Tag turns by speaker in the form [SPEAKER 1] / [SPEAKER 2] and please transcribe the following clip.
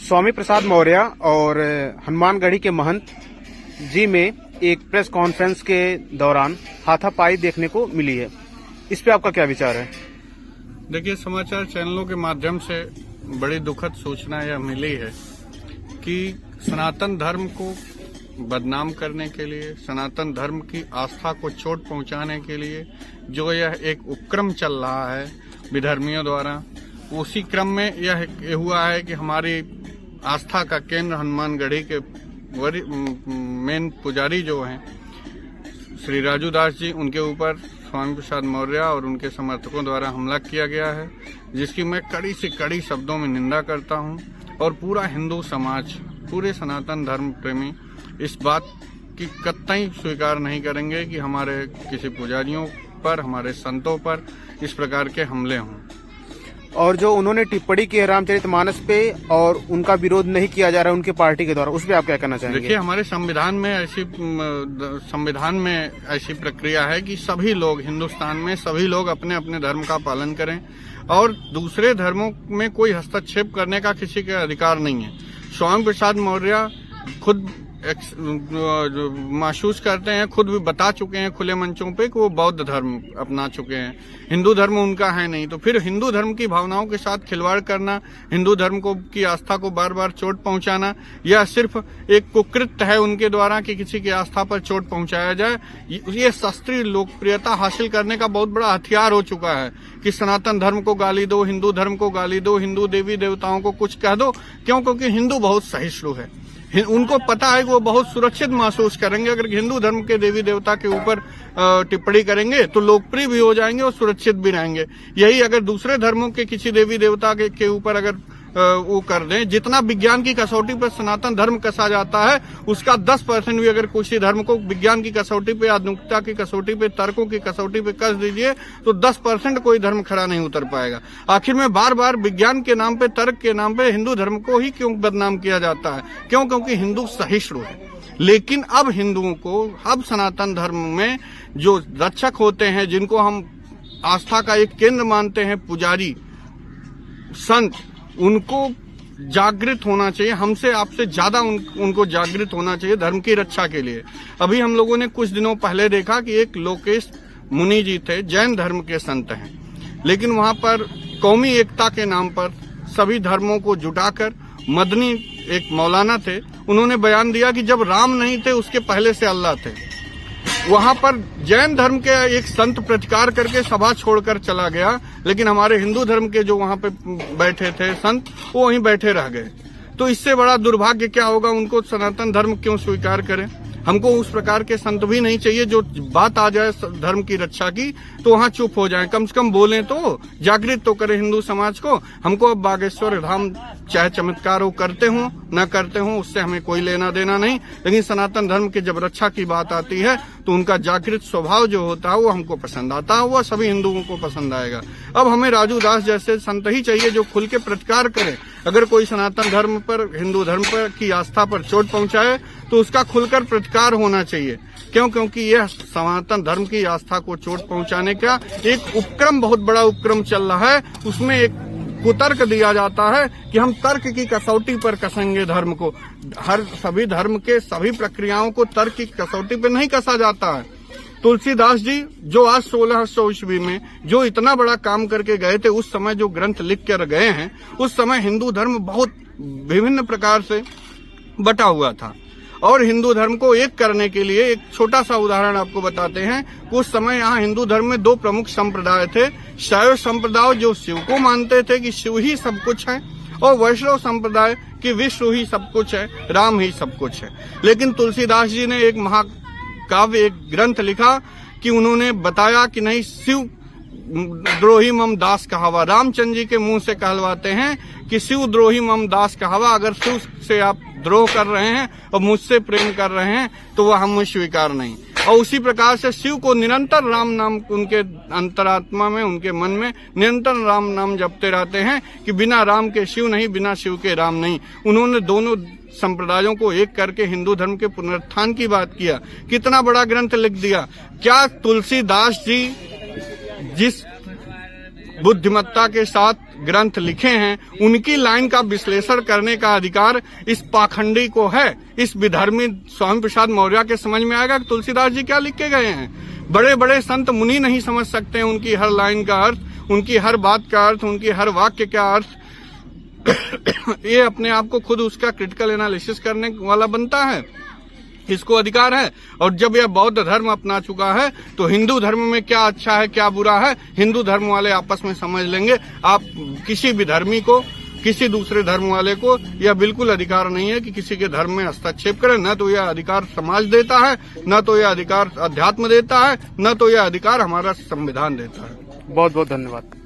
[SPEAKER 1] स्वामी प्रसाद मौर्य और हनुमानगढ़ी के महंत जी में एक प्रेस कॉन्फ्रेंस के दौरान हाथापाई देखने को मिली है। इस पे आपका क्या विचार है?
[SPEAKER 2] देखिए, समाचार चैनलों के माध्यम से बड़ी दुखद सूचना यह मिली है कि सनातन धर्म को बदनाम करने के लिए, सनातन धर्म की आस्था को चोट पहुंचाने के लिए जो यह एक उपक्रम चल रहा है विधर्मियों द्वारा, उसी क्रम में यह हुआ है कि हमारी आस्था का केंद्र हनुमानगढ़ी के मेन पुजारी जो हैं श्री राजू दास जी, उनके ऊपर स्वामी प्रसाद मौर्य और उनके समर्थकों द्वारा हमला किया गया है, जिसकी मैं कड़ी से कड़ी शब्दों में निंदा करता हूं। और पूरा हिंदू समाज, पूरे सनातन धर्म प्रेमी इस बात की कतई स्वीकार नहीं करेंगे कि हमारे किसी पुजारियों पर, हमारे संतों पर इस प्रकार के हमले हों।
[SPEAKER 1] और जो उन्होंने टिप्पणी की है रामचरितमानस पे और उनका विरोध नहीं किया जा रहा है उनके पार्टी के द्वारा, उस पर आप क्या कहना चाहेंगे?
[SPEAKER 2] देखिए, हमारे संविधान में ऐसी प्रक्रिया है कि सभी लोग हिंदुस्तान में सभी लोग अपने अपने धर्म का पालन करें और दूसरे धर्मों में कोई हस्तक्षेप करने का किसी का अधिकार नहीं है। स्वामी प्रसाद मौर्य खुद महसूस करते हैं, खुद भी बता चुके हैं खुले मंचों पे कि वो बौद्ध धर्म अपना चुके हैं, हिंदू धर्म उनका है नहीं। तो फिर हिंदू धर्म की भावनाओं के साथ खिलवाड़ करना, हिंदू धर्म को की आस्था को बार बार चोट पहुंचाना, यह सिर्फ एक कुकृत्य है उनके द्वारा कि किसी की आस्था पर चोट पहुंचाया जाए। ये शास्त्रीय लोकप्रियता हासिल करने का बहुत बड़ा हथियार हो चुका है कि सनातन धर्म को गाली दो, हिंदू धर्म को गाली दो, हिंदू देवी देवताओं को कुछ कह दो। क्यों? क्योंकि हिंदू बहुत सहिष्णु है। उनको पता है कि वो बहुत सुरक्षित महसूस करेंगे अगर हिंदू धर्म के देवी देवता के ऊपर टिप्पणी करेंगे तो लोकप्रिय भी हो जाएंगे और सुरक्षित भी रहेंगे। यही अगर दूसरे धर्मों के किसी देवी देवता के ऊपर अगर वो कर दें, जितना विज्ञान की कसौटी पर सनातन धर्म कसा जाता है उसका 10% भी अगर किसी धर्म को विज्ञान की कसौटी पे, आधुनिकता की कसौटी पे, तर्कों की कसौटी पे कस दीजिए तो 10% कोई धर्म खड़ा नहीं उतर पाएगा। आखिर में बार बार विज्ञान के नाम पे, तर्क के नाम पे हिंदू धर्म को ही क्यों बदनाम किया जाता है? क्यों? क्योंकि हिंदू सहिष्णु है। लेकिन अब हिंदुओं को, अब सनातन धर्म में जो रक्षक होते हैं, जिनको हम आस्था का एक केंद्र मानते हैं, पुजारी संत, उनको जागृत होना चाहिए। हमसे आपसे ज्यादा उनको जागृत होना चाहिए धर्म की रक्षा के लिए। अभी हम लोगों ने कुछ दिनों पहले देखा कि एक लोकेश मुनि जी थे, जैन धर्म के संत हैं, लेकिन वहां पर कौमी एकता के नाम पर सभी धर्मों को जुटाकर, मदनी एक मौलाना थे, उन्होंने बयान दिया कि जब राम नहीं थे उसके पहले से अल्लाह थे। वहां पर जैन धर्म के एक संत प्रतिकार करके सभा छोड़कर चला गया, लेकिन हमारे हिंदू धर्म के जो वहां पे बैठे थे संत, वो वहीं बैठे रह गए। तो इससे बड़ा दुर्भाग्य क्या होगा? उनको सनातन धर्म क्यों स्वीकार करें? हमको उस प्रकार के संत भी नहीं चाहिए। जो बात आ जाए धर्म की रक्षा की तो वहां चुप हो जाएं, कम से कम बोलें तो, जागृत तो करें हिंदू समाज को। हमको अब बागेश्वर धाम चाहे चमत्कार वो करते हों न करते हों, उससे हमें कोई लेना देना नहीं, लेकिन सनातन धर्म की जब रक्षा की बात आती है तो उनका जागृत स्वभाव जो होता है वो हमको पसंद आता है, वो सभी हिंदुओं को पसंद आएगा। अब हमें राजू दास जैसे संत ही चाहिए जो खुल के प्रतिकार करें। अगर कोई सनातन धर्म पर, हिंदू धर्म पर की आस्था पर चोट पहुंचाए तो उसका खुलकर प्रतिकार होना चाहिए। क्यों? क्योंकि यह सनातन धर्म की आस्था को चोट पहुंचाने का एक उपक्रम, बहुत बड़ा उपक्रम चल रहा है। उसमें एक कुतर्क दिया जाता है कि हम तर्क की कसौटी पर कसेंगे धर्म को। सभी धर्म के सभी प्रक्रियाओं को तर्क की कसौटी पर नहीं कसा जाता है। तुलसीदास जी जो आज 1600 ईस्वी में जो इतना बड़ा काम करके गए थे, उस समय जो ग्रंथ लिख कर गए हैं, उस समय हिंदू धर्म बहुत विभिन्न प्रकार से बटा हुआ था। और हिंदू धर्म को एक करने के लिए एक छोटा सा उदाहरण आपको बताते हैं। उस समय यहाँ हिंदू धर्म में 2 प्रमुख संप्रदाय थे। शैव संप्रदाय जो शिव को मानते थे कि शिव ही सब कुछ है, और वैष्णव संप्रदाय कि विष्णु ही सब कुछ है, राम ही सब कुछ है। लेकिन तुलसीदास जी ने एक महाकाव्य, एक ग्रंथ लिखा कि उन्होंने बताया कि नहीं, शिव द्रोही मम दास कहावा, रामचंद्र जी के मुंह से कहलवाते हैं कि शिव द्रोही मम दास कहावा। अगर शिव से आप द्रोह कर रहे हैं और मुझसे प्रेम कर रहे हैं तो वह हमें स्वीकार नहीं। और उसी प्रकार से शिव को निरंतर राम नाम, उनके अंतरात्मा में, उनके मन में निरंतर राम नाम जपते रहते हैं कि बिना राम के शिव नहीं, बिना शिव के राम नहीं। उन्होंने दोनों संप्रदायों को एक करके हिंदू धर्म के पुनरुत्थान की बात किया। कितना बड़ा ग्रंथ लिख दिया। क्या तुलसीदास जी जिस बुद्धिमत्ता के साथ ग्रंथ लिखे हैं उनकी लाइन का विश्लेषण करने का अधिकार इस पाखंडी को है। इस विधर्मी स्वामी प्रसाद मौर्य के समझ में आएगा कि तुलसीदास जी क्या लिख के गए हैं। बड़े बड़े संत मुनि नहीं समझ सकते उनकी हर लाइन का अर्थ, उनकी हर बात का अर्थ, उनकी हर वाक्य का अर्थ। ये अपने आप को खुद उसका क्रिटिकल एनालिसिस करने वाला बनता है, इसको अधिकार है। और जब यह बौद्ध धर्म अपना चुका है तो हिंदू धर्म में क्या अच्छा है क्या बुरा है हिंदू धर्म वाले आपस में समझ लेंगे। आप किसी भी धर्मी को, किसी दूसरे धर्म वाले को यह बिल्कुल अधिकार नहीं है कि किसी के धर्म में हस्तक्षेप करें। न तो यह अधिकार समाज देता है, न तो यह अधिकार अध्यात्म देता है, न तो यह अधिकार हमारा संविधान देता है।
[SPEAKER 1] बहुत बहुत धन्यवाद।